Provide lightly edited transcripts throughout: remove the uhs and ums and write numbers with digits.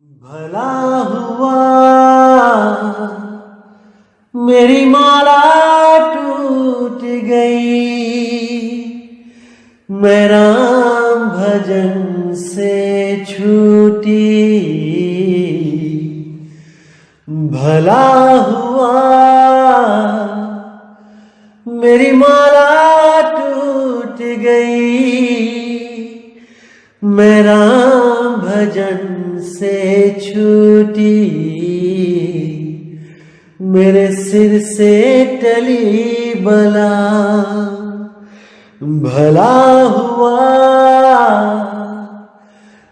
भला हुआ मेरी माला टूट गई, मैं राम भजन से छूटी। भला हुआ मेरी माला टूट गई, मैं राम भजन से छूटी। मेरे सिर से टली बला, भला हुआ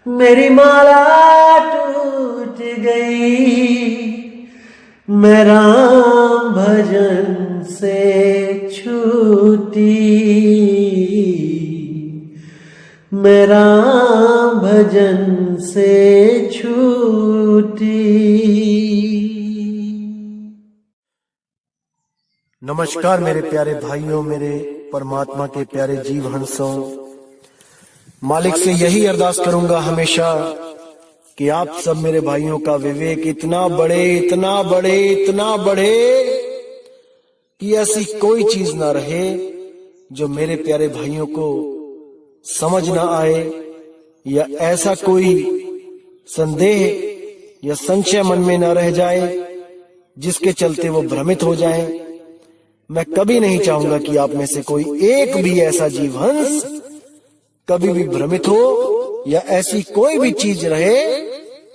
मेरी माला टूट गई, मैं राम भजन से छूटी। मैं राम भजन से छूटी। नमस्कार मेरे प्यारे भाइयों, मेरे परमात्मा के प्यारे जीव हंसों। मालिक से यही अरदास करूंगा हमेशा कि आप सब मेरे भाइयों का विवेक इतना बढ़े, इतना बढ़े, इतना बढ़े कि ऐसी कोई चीज ना रहे जो मेरे प्यारे भाइयों को समझ ना आए, या ऐसा कोई संदेह या संशय मन में ना रह जाए जिसके चलते वो भ्रमित हो जाए। मैं कभी नहीं चाहूंगा कि आप में से कोई एक भी ऐसा जीवहंस कभी भी भ्रमित हो, या ऐसी कोई भी चीज रहे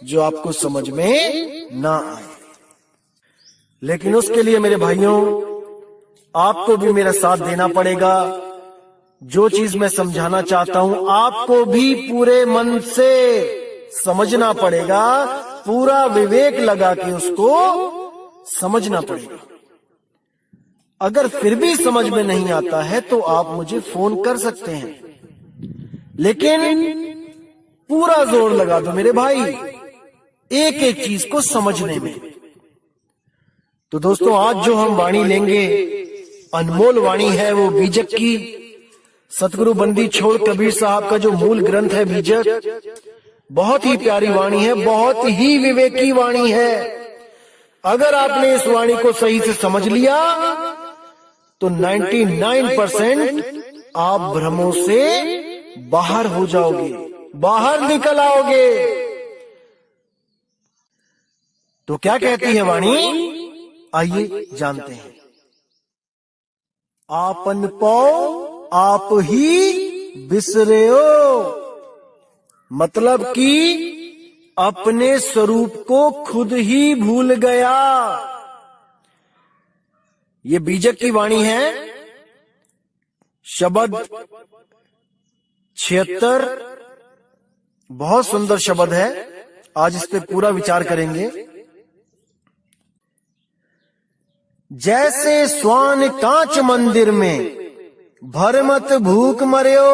जो आपको समझ में ना आए। लेकिन उसके लिए मेरे भाइयों, आपको भी मेरा साथ देना पड़ेगा। जो चीज मैं समझाना चाहता हूं आपको भी पूरे मन से समझना पड़ेगा, पूरा विवेक लगा के उसको समझना पड़ेगा। अगर फिर भी समझ में नहीं आता है तो आप मुझे फोन कर सकते हैं, लेकिन पूरा जोर लगा दो मेरे भाई एक एक चीज को समझने में। तो दोस्तों, आज जो हम वाणी लेंगे अनमोल वाणी है, वो बीजक की। सतगुरु बंदी छोड़ कबीर साहब का जो मूल ग्रंथ है बीजक, बहुत ही प्यारी वाणी है, बहुत ही विवेकी वाणी है। अगर आपने इस वाणी को सही से समझ लिया तो 99% आप भ्रमों से बाहर हो जाओगे, बाहर निकल आओगे। तो क्या कहती है वाणी, आइए जानते हैं। आपन पाओ आप ही बिसरेओ, मतलब कि अपने स्वरूप को खुद ही भूल गया। ये बीजक की वाणी है। शब्द 76 बहुत सुंदर शब्द है। आज इस पे पूरा विचार करेंगे। जैसे स्वान कांच मंदिर में भरमत भूख मर्यो,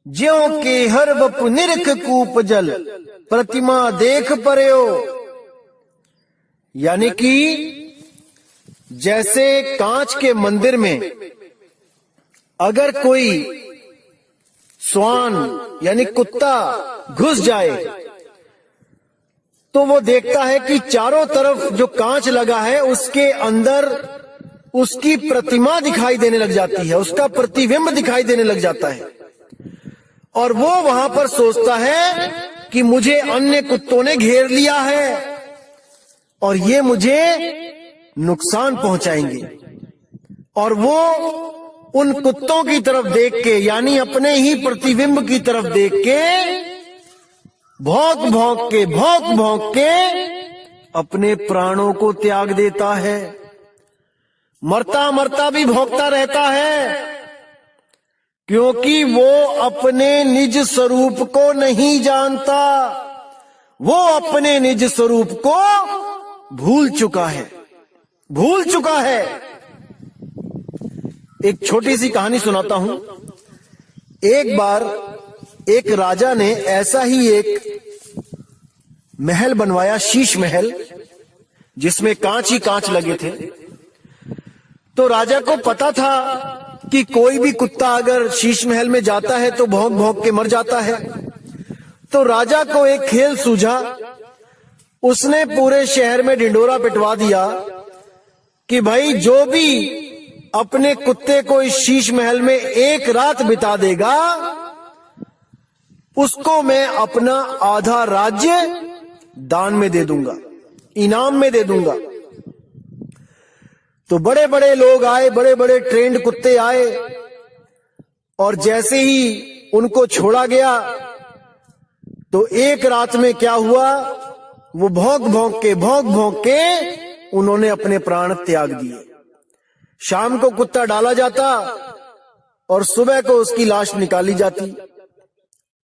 ज्यों के हर बपु निरख कूप जल प्रतिमा देख पर्यो। यानी कि जैसे कांच के मंदिर में अगर कोई स्वान यानी कुत्ता घुस जाए तो वो देखता है कि चारों तरफ जो कांच लगा है उसके अंदर उसकी प्रतिमा दिखाई देने लग जाती है, उसका प्रतिबिंब दिखाई देने लग जाता है, और वो वहां पर सोचता है कि मुझे अन्य कुत्तों ने घेर लिया है और ये मुझे नुकसान पहुंचाएंगे। और वो उन कुत्तों की तरफ देख के, यानी अपने ही प्रतिबिंब की तरफ देख के भौंक भौंक के अपने प्राणों को त्याग देता है। मरता मरता भी भौंकता रहता है, क्योंकि वो अपने निज स्वरूप को नहीं जानता, वो अपने निज स्वरूप को भूल चुका है, भूल चुका है। एक छोटी सी कहानी सुनाता हूं। एक बार एक राजा ने ऐसा ही एक महल बनवाया, शीश महल, जिसमें कांच ही कांच लगे थे। तो राजा को पता था कि कोई भी कुत्ता अगर शीश महल में जाता है तो भौंक भौंक के मर जाता है। तो तो राजा को एक खेल सूझा। उसने पूरे शहर में ढिंढोरा पिटवा दिया कि भाई जो भी अपने कुत्ते को इस शीश महल में एक रात बिता देगा, उसको मैं अपना आधा राज्य दान में दे दूंगा, इनाम में दे दूंगा। तो बड़े बड़े लोग आए, बड़े बड़े ट्रेंड कुत्ते आए, और जैसे ही उनको छोड़ा गया तो एक रात में क्या हुआ, वो भौंक भौंक के उन्होंने अपने प्राण त्याग दिए। शाम को कुत्ता डाला जाता और सुबह को उसकी लाश निकाली जाती।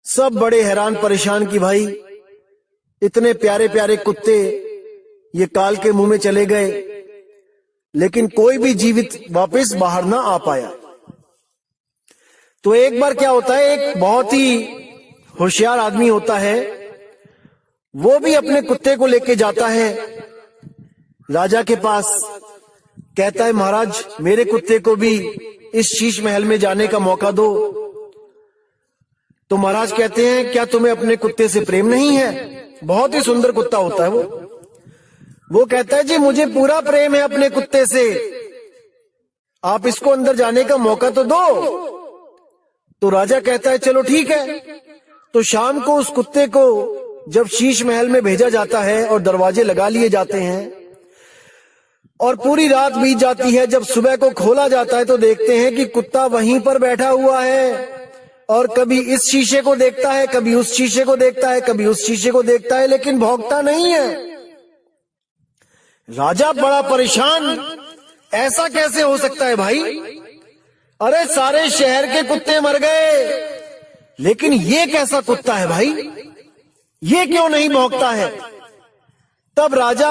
सब बड़े हैरान परेशान कि भाई इतने प्यारे प्यारे कुत्ते ये काल के मुंह में चले गए, लेकिन कोई भी जीवित वापस बाहर ना आ पाया। तो एक बार क्या होता है, एक बहुत ही होशियार आदमी होता है, वो भी अपने कुत्ते को लेके जाता है राजा के पास। कहता है महाराज मेरे कुत्ते को भी इस शीश महल में जाने का मौका दो। तो महाराज कहते हैं क्या तुम्हें अपने कुत्ते से प्रेम नहीं है? बहुत ही सुंदर कुत्ता होता है वो कहता है जी मुझे पूरा प्रेम है अपने कुत्ते से, आप इसको अंदर जाने का मौका तो दो। तो राजा कहता है चलो ठीक है। तो शाम को उस कुत्ते को जब शीश महल में भेजा जाता है और दरवाजे लगा लिए जाते हैं और पूरी रात बीत जाती है, जब सुबह को खोला जाता है तो देखते हैं कि कुत्ता वहीं पर बैठा हुआ है और कभी इस शीशे को देखता है, कभी उस शीशे को देखता है, कभी उस शीशे को देखता है, लेकिन भौंकता नहीं है। राजा बड़ा परेशान, ऐसा कैसे हो सकता है भाई? अरे सारे शहर के कुत्ते मर गए, लेकिन ये कैसा कुत्ता है भाई, ये क्यों नहीं भौंकता है? तब राजा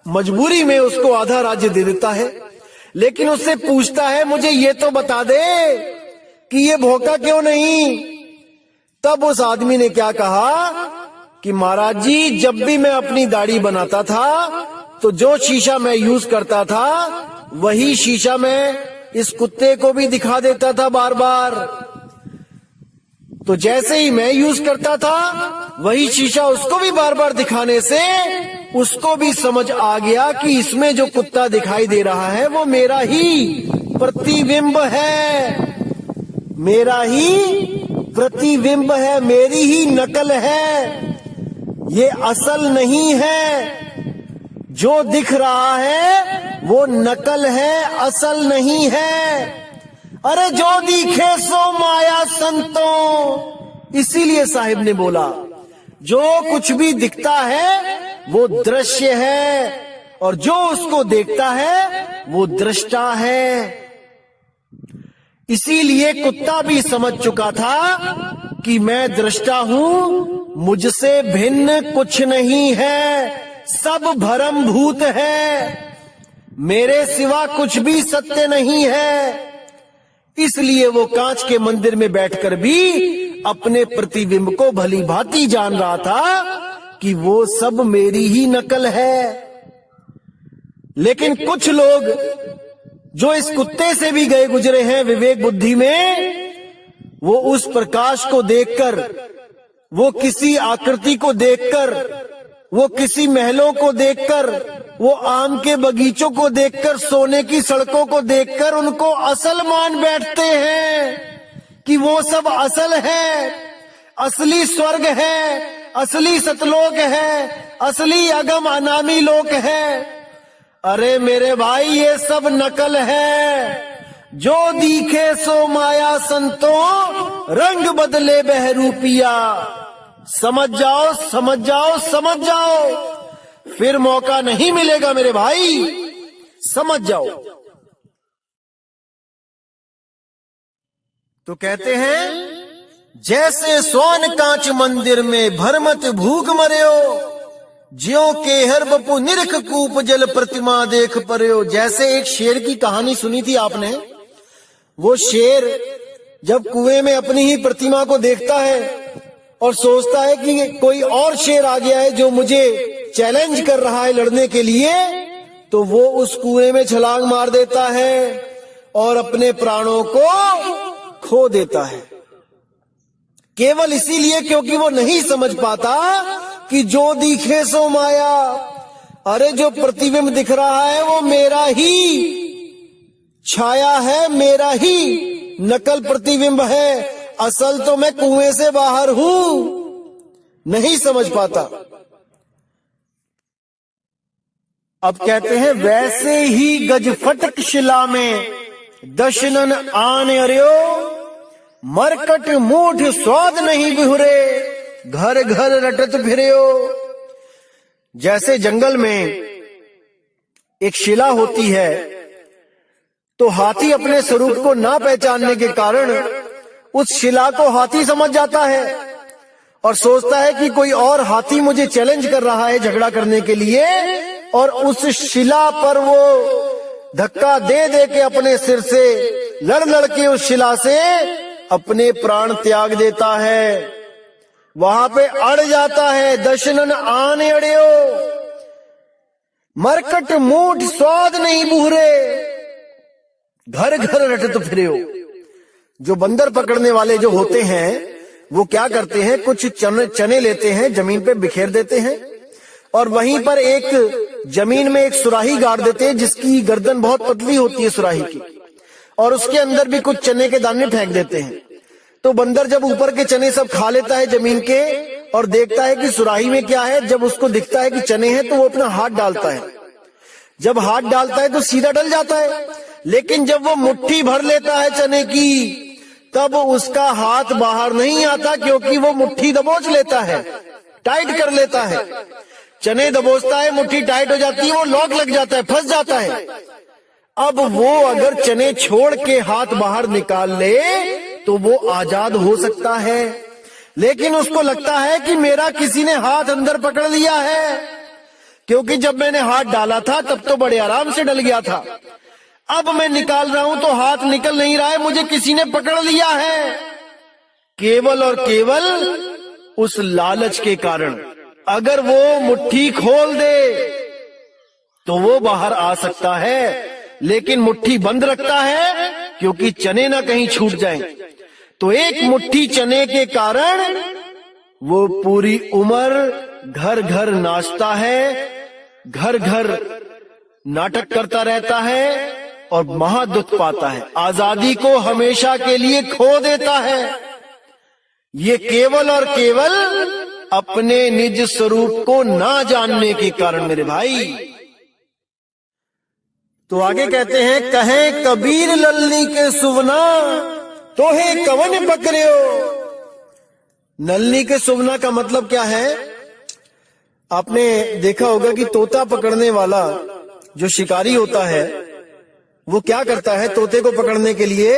मजबूरी में उसको आधा राज्य दे देता है, लेकिन उससे पूछता है मुझे ये तो बता दे कि ये भौंका क्यों नहीं? तब उस आदमी ने क्या कहा कि महाराज जी जब भी मैं अपनी दाढ़ी बनाता था तो जो शीशा मैं यूज करता था वही शीशा मैं इस कुत्ते को भी दिखा देता था बार बार। तो जैसे ही मैं यूज करता था वही शीशा उसको भी बार बार दिखाने से उसको भी समझ आ गया कि इसमें जो कुत्ता दिखाई दे रहा है वो मेरा ही प्रतिबिंब है, मेरा ही प्रतिबिंब है, मेरी ही नकल है, ये असल नहीं है। जो दिख रहा है वो नकल है, असल नहीं है। अरे जो दिखे सो माया संतों, इसीलिए साहिब ने बोला जो कुछ भी दिखता है वो दृश्य है और जो उसको देखता है वो दृष्टा है। इसीलिए कुत्ता भी समझ चुका था कि मैं दृष्टा हूं, मुझसे भिन्न कुछ नहीं है, सब भ्रम भूत है, मेरे सिवा कुछ भी सत्य नहीं है। इसलिए वो कांच के मंदिर में बैठकर भी अपने प्रतिबिंब को भली भांति जान रहा था कि वो सब मेरी ही नकल है। लेकिन कुछ लोग जो इस कुत्ते से भी गए गुजरे हैं विवेक बुद्धि में, वो उस प्रकाश को देखकर, वो किसी आकृति को देखकर, वो किसी महलों को देखकर, वो आम के बगीचों को देखकर, सोने की सड़कों को देखकर उनको असल मान बैठते हैं कि वो सब असल है, असली स्वर्ग है, असली सतलोक है, असली अगम अनामी लोक है। अरे मेरे भाई ये सब नकल है। जो दिखे सो माया संतों, रंग बदले बहरूपिया। समझ जाओ, समझ जाओ, समझ जाओ, फिर मौका नहीं मिलेगा मेरे भाई, समझ जाओ। तो कहते हैं जैसे सोन कांच मंदिर में भरमत भूख मर्यो, ज्यों के हर बपु निरख कूप जल प्रतिमा देख पर्यो। जैसे एक शेर की कहानी सुनी थी आपने, वो शेर जब कुएं में अपनी ही प्रतिमा को देखता है और सोचता है कि कोई और शेर आ गया है जो मुझे चैलेंज कर रहा है लड़ने के लिए, तो वो उस कुएं में छलांग मार देता है और अपने प्राणों को खो देता है। केवल इसीलिए क्योंकि वो नहीं समझ पाता कि जो दिखे सो माया। अरे जो प्रतिबिंब दिख रहा है वो मेरा ही छाया है, मेरा ही नकल प्रतिबिंब है, असल तो मैं कुएं से बाहर हूं। नहीं समझ पाता। अब कहते हैं वैसे ही गजफटक शिला में दशनन आन अर्यो, मरकट मूठ स्वाद नहीं बिहुरे, घर घर रटत फिर्यो। जैसे जंगल में एक शिला होती है तो हाथी अपने स्वरूप को ना पहचानने के कारण उस शिला को हाथी समझ जाता है और सोचता है कि कोई और हाथी मुझे चैलेंज कर रहा है झगड़ा करने के लिए, और उस शिला पर वो धक्का दे दे के अपने सिर से लड़ लड़ के उस शिला से अपने प्राण त्याग देता है, वहां पे अड़ जाता है। दशनन आन अड़ियो, मरकट मूठ स्वाद नहीं बूहरे, घर घर रटत फिर्यो। जो बंदर पकड़ने वाले जो होते हैं वो क्या करते हैं, कुछ चने लेते हैं, जमीन पे बिखेर देते हैं और वहीं पर एक जमीन में एक सुराही गाड़ देते हैं जिसकी गर्दन बहुत पतली होती है सुराही की, और उसके अंदर भी कुछ चने के दाने फेंक देते हैं। तो बंदर जब ऊपर के चने सब खा लेता है जमीन के और देखता है कि सुराही में क्या है, जब उसको दिखता है कि चने हैं तो वो अपना हाथ डालता है। जब हाथ डालता है तो सीधा डल जाता है, लेकिन जब वो मुट्ठी भर लेता है चने की तब उसका हाथ बाहर नहीं आता, क्योंकि वो मुट्ठी दबोच लेता है, टाइट कर लेता है। चने दबोचता है, मुट्ठी टाइट हो जाती है, वो लॉक लग जाता है, फंस जाता है। अब वो अगर चने छोड़ के हाथ बाहर निकाल ले तो वो आजाद हो सकता है, लेकिन उसको लगता है कि मेरा किसी ने हाथ अंदर पकड़ लिया है, क्योंकि जब मैंने हाथ डाला था तब तो बड़े आराम से डल गया था, अब मैं निकाल रहा हूं तो हाथ निकल नहीं रहा है, मुझे किसी ने पकड़ लिया है। केवल और केवल उस लालच के कारण। अगर वो मुट्ठी खोल दे तो वो बाहर आ सकता है, लेकिन मुट्ठी बंद रखता है क्योंकि चने ना कहीं छूट जाएं। तो एक मुट्ठी चने के कारण वो पूरी उम्र घर घर नाचता है, घर घर नाटक करता रहता है और महादुख पाता है, आजादी को हमेशा के लिए खो देता है। ये केवल और केवल अपने निज स्वरूप को ना जानने के कारण मेरे भाई। तो आगे कहते हैं, कहे कबीर ललनी के सुवना तो है कवन पकड़ियो। नलनी के सुवना का मतलब क्या है? आपने देखा होगा कि तोता पकड़ने वाला जो शिकारी होता है वो क्या करता है, तोते को पकड़ने के लिए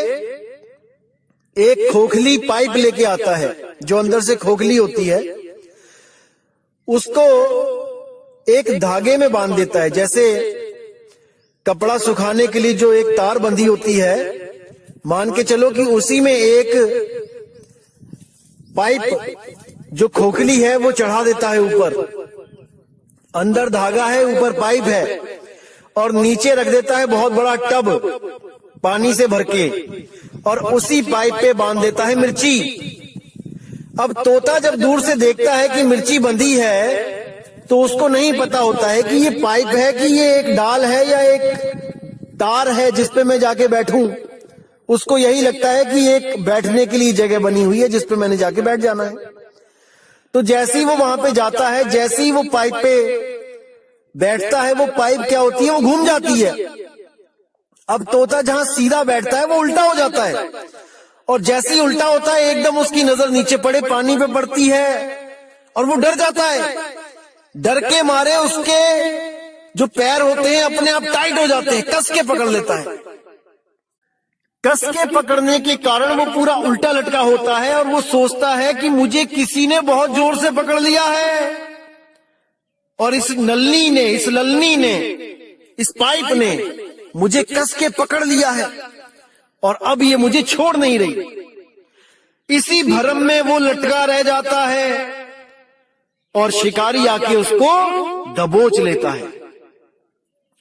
एक खोखली पाइप लेके आता है, जो अंदर से खोखली होती है, उसको एक धागे में बांध देता है। जैसे कपड़ा सुखाने के लिए जो एक तार बंधी होती है, मान के चलो कि उसी में एक पाइप जो खोखली है वो चढ़ा देता है ऊपर, अंदर धागा है, ऊपर पाइप है, और नीचे रख देता है बहुत बड़ा टब पानी से भर के, और उसी पाइप पे बांध देता है मिर्ची। अब तोता जब दूर से देखता है कि मिर्ची बंधी है तो उसको नहीं पता होता है कि ये पाइप है कि ये एक डाल है या एक तार है जिस पे मैं जाके बैठूं। उसको यही लगता है कि एक बैठने के लिए जगह बनी हुई है जिस पे मैंने जाके बैठ जाना है। तो जैसे ही वो वहां पे जाता है, जैसे ही वो पाइप पे बैठता है, वो पाइप क्या होती है, वो घूम जाती है। अब तोता जहां सीधा बैठता है वो उल्टा हो जाता है, और जैसे ही उल्टा होता है एकदम उसकी नजर नीचे पड़े पानी पे पड़ती है और वो डर जाता है। डर के मारे उसके जो पैर होते हैं अपने आप टाइट हो जाते हैं, कस के पकड़ लेता है। कस के पकड़ने के कारण वो पूरा उल्टा लटका होता है और वो सोचता है कि मुझे किसी ने बहुत जोर से पकड़ लिया है, और इस ललनी ने इस पाइप ने मुझे कस के पकड़ लिया है और अब ये मुझे छोड़ नहीं रही। इसी भ्रम में वो लटका रह जाता है और शिकारी आके उसको दबोच लेता है।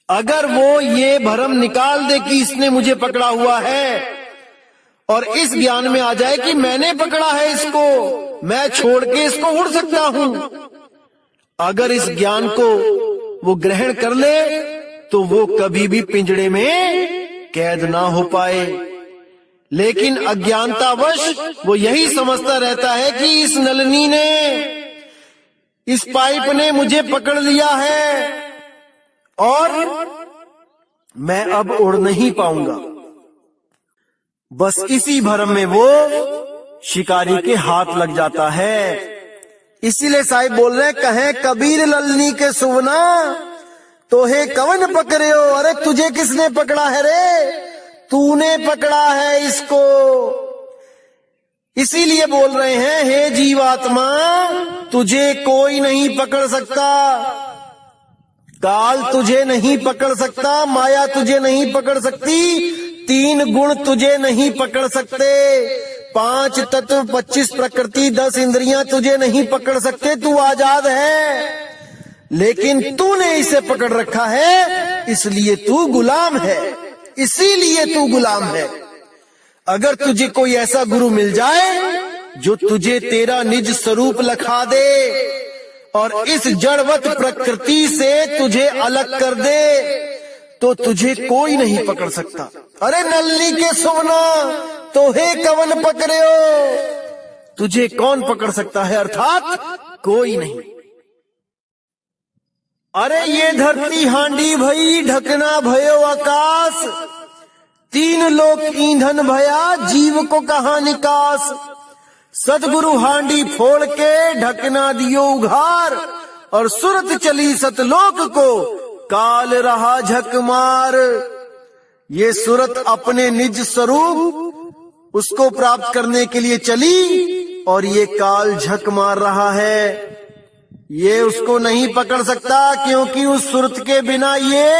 अगर वो ये भ्रम निकाल दे कि इसने मुझे पकड़ा हुआ है और इस ज्ञान में आ जाए कि मैंने पकड़ा है इसको, मैं छोड़ के इसको उड़ सकता हूं। अगर इस ज्ञान को वो ग्रहण कर ले तो वो कभी भी पिंजड़े में कैद ना हो पाए। लेकिन अज्ञानतावश वो यही समझता रहता है कि इस नलनी ने, इस पाइप ने मुझे पकड़ लिया है और मैं अब उड़ नहीं पाऊंगा। बस इसी भ्रम में वो शिकारी के हाथ लग जाता है। इसीलिए साहिब बोल रहे हैं, कहें कबीर ललनी के सुवना तोहे कवन पकड़े हो। अरे तुझे किसने पकड़ा है रे, तूने पकड़ा है इसको। इसीलिए बोल रहे हैं, हे जीवात्मा तुझे कोई नहीं पकड़ सकता, काल तुझे नहीं पकड़ सकता, माया तुझे नहीं पकड़ सकती, 3 गुण तुझे नहीं पकड़ सकते, 5 तत्व, 25 प्रकृति, 10 इंद्रियां तुझे नहीं पकड़ सकते। तू आजाद है, लेकिन तूने इसे पकड़ रखा है, इसलिए तू गुलाम है, इसीलिए तू गुलाम है। अगर तुझे कोई ऐसा गुरु मिल जाए जो तुझे तेरा निज स्वरूप लखा दे और इस जड़वत प्रकृति से तुझे अलग कर दे, तो तुझे कोई नहीं पकड़ सकता। अरे नल्ली के सुवना तोहे कवन पकड़े हो, तुझे कौन पकड़ सकता है, अर्थात कोई नहीं। अरे ये धरती हांडी भई, ढकना भयो आकाश, 3 लोक ईंधन भया, जीव को कहा निकास। सतगुरु हांडी फोड़ के ढकना दियो उघार, और सुरत चली सतलोक को काल रहा झक मार। ये सुरत अपने निज स्वरूप उसको प्राप्त करने के लिए चली और ये काल झक मार रहा है। ये उसको नहीं पकड़ सकता, क्योंकि उस सुरत के बिना ये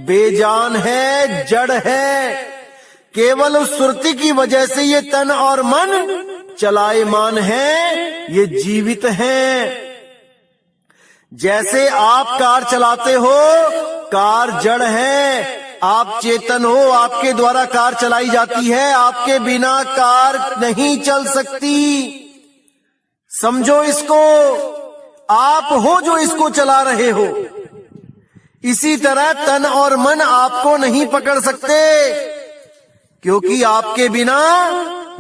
बेजान है, जड़ है। केवल उस सुरती की वजह से ये तन और मन चलायमान है, ये जीवित हैं। जैसे आप कार चलाते हो, कार जड़ है, आप चेतन हो, आपके द्वारा कार चलाई जाती है, आपके बिना कार नहीं चल सकती। समझो इसको, आप हो जो इसको चला रहे हो। इसी तरह तन और मन आपको नहीं पकड़ सकते, क्योंकि आपके बिना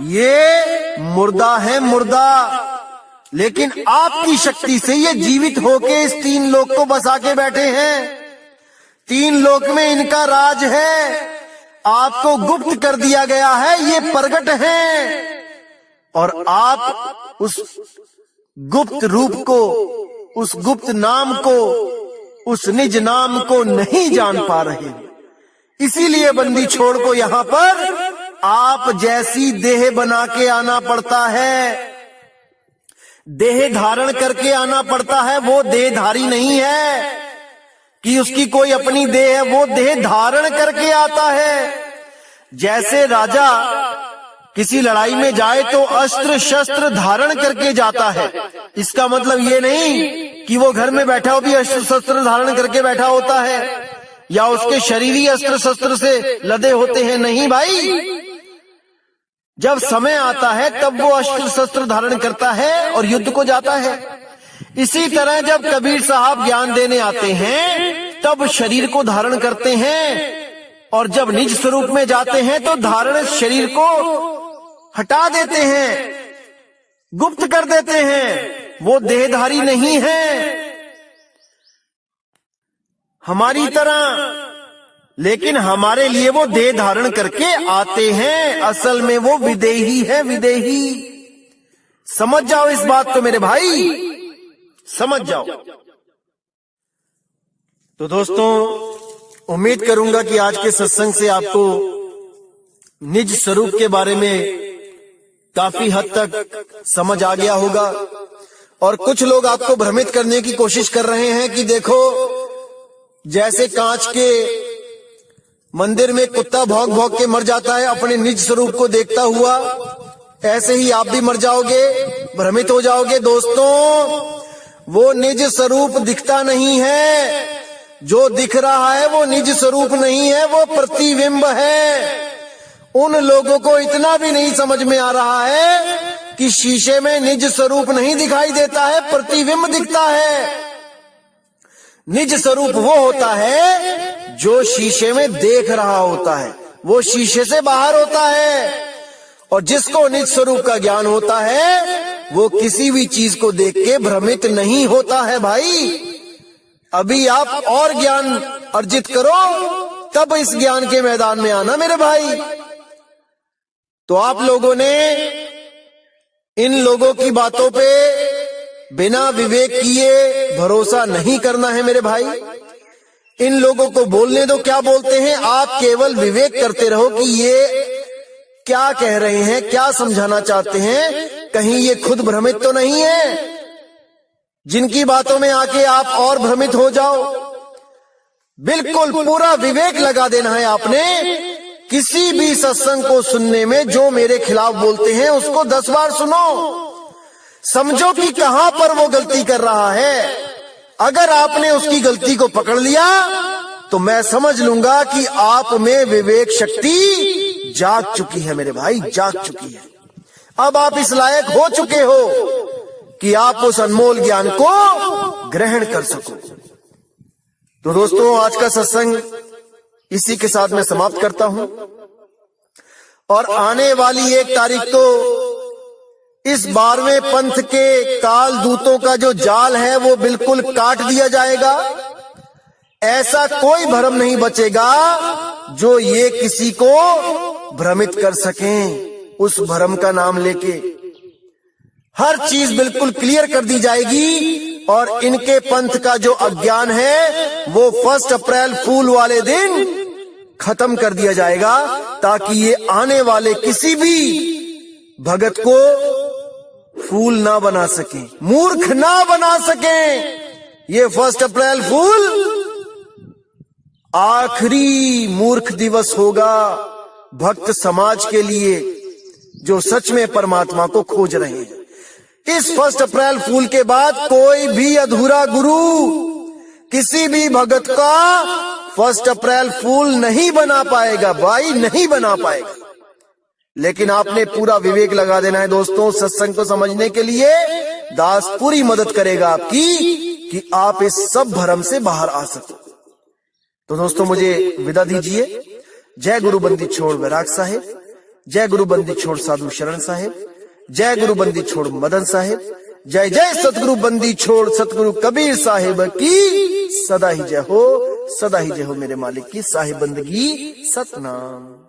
ये मुर्दा है, मुर्दा। लेकिन आपकी शक्ति से ये जीवित होके इस 3 लोक को बसा के बैठे हैं। 3 लोक में इनका राज है, आपको गुप्त कर दिया गया है, ये प्रगट है और आप उस गुप्त रूप को, उस गुप्त नाम को, उस निज नाम को नहीं जान पा रहे। इसीलिए बंदी छोड़ को यहाँ पर आप जैसी देह बना के आना पड़ता है, देह धारण करके आना पड़ता है। वो देहधारी नहीं है कि उसकी कोई अपनी देह है, वो देह धारण करके आता है। जैसे राजा किसी लड़ाई में जाए तो अस्त्र शस्त्र धारण करके जाता है। इसका मतलब ये नहीं कि वो घर में बैठा हो भी अस्त्र शस्त्र धारण करके बैठा होता है, या उसके शरीर ही अस्त्र शस्त्र से लदे होते हैं। नहीं भाई, जब समय आता है तब वो अस्त्र शस्त्र धारण करता है और युद्ध को जाता है। इसी तरह जब कबीर साहब ज्ञान देने आते हैं तब शरीर को धारण करते हैं, और जब निज स्वरूप में जाते हैं तो धारण शरीर को हटा देते हैं, गुप्त कर देते हैं। वो देहधारी नहीं है हमारी तरह, लेकिन हमारे लिए वो देह धारण करके आते हैं। असल में वो विदेही है, विदेही। समझ जाओ इस बात को मेरे भाई, समझ जाओ। तो दोस्तों, उम्मीद करूंगा कि आज के सत्संग से आपको निज स्वरूप के बारे में काफी हद तक समझ आ गया होगा। और कुछ लोग आपको भ्रमित करने की कोशिश कर रहे हैं कि देखो, जैसे कांच के मंदिर में कुत्ता भौंक भौंक के मर जाता है अपने निज स्वरूप को देखता हुआ, ऐसे ही आप भी मर जाओगे, भ्रमित हो जाओगे। दोस्तों, वो निज स्वरूप दिखता नहीं है, जो दिख रहा है वो निज स्वरूप नहीं है, वो प्रतिबिंब है। उन लोगों को इतना भी नहीं समझ में आ रहा है कि शीशे में निज स्वरूप नहीं दिखाई देता है, प्रतिबिंब दिखता है। निज स्वरूप वो होता है जो शीशे में देख रहा होता है, वो शीशे से बाहर होता है। और जिसको निज स्वरूप का ज्ञान होता है वो किसी भी चीज को देख के भ्रमित नहीं होता है। भाई अभी आप और ज्ञान अर्जित करो, तब इस ज्ञान के मैदान में आना मेरे भाई। तो आप लोगों ने इन लोगों की बातों पे बिना विवेक किए भरोसा नहीं करना है मेरे भाई। इन लोगों को बोलने दो क्या बोलते हैं, आप केवल विवेक करते रहो कि ये क्या कह रहे हैं, क्या समझाना चाहते हैं, कहीं ये खुद भ्रमित तो नहीं है जिनकी बातों में आके आप और भ्रमित हो जाओ। बिल्कुल पूरा विवेक लगा देना है आपने। किसी भी सत्संग को सुनने में जो मेरे खिलाफ बोलते हैं उसको 10 बार सुनो, समझो कि कहां पर वो गलती कर रहा है। अगर आपने उसकी गलती को पकड़ लिया तो मैं समझ लूंगा कि आप में विवेक शक्ति जाग चुकी है मेरे भाई, जाग चुकी है। अब आप इस लायक हो चुके हो कि आप उस अनमोल ज्ञान को ग्रहण कर सको। तो दोस्तों आज का सत्संग इसी के साथ मैं समाप्त करता हूं। और आने वाली 1 तारीख को इस 12वें पंथ के काल दूतों का जो जाल है वो बिल्कुल काट दिया जाएगा। ऐसा कोई भ्रम नहीं बचेगा जो ये किसी को भ्रमित कर सकें। उस भ्रम का नाम लेके हर चीज बिल्कुल क्लियर कर दी जाएगी। और इनके पंथ का जो अज्ञान है वो 1 अप्रैल फूल वाले दिन खत्म कर दिया जाएगा, ताकि ये आने वाले किसी भी भगत को फूल ना बना सके, मूर्ख ना बना सके। ये 1 अप्रैल फूल आखिरी मूर्ख दिवस होगा भक्त समाज के लिए जो सच में परमात्मा को खोज रहे हैं। इस 1 अप्रैल फूल के बाद कोई भी अधूरा गुरु किसी भी भगत का 1 अप्रैल फूल नहीं बना पाएगा भाई, नहीं बना पाएगा। लेकिन आपने पूरा विवेक लगा देना है दोस्तों सत्संग को समझने के लिए। दास पूरी मदद करेगा आपकी कि आप इस सब भ्रम से बाहर आ सको। तो दोस्तों मुझे विदा दीजिए। जय गुरु बंदी छोड़ वैराग साहेब, जय गुरु बंदी छोड़ साधु शरण साहेब, जय गुरु बंदी छोड़ मदन साहेब, जय जय सतगुरु बंदी छोड़ सतगुरु कबीर साहेब की सदा ही जय हो, सदा ही जय हो मेरे मालिक की साहिब बंदगी सतनाम।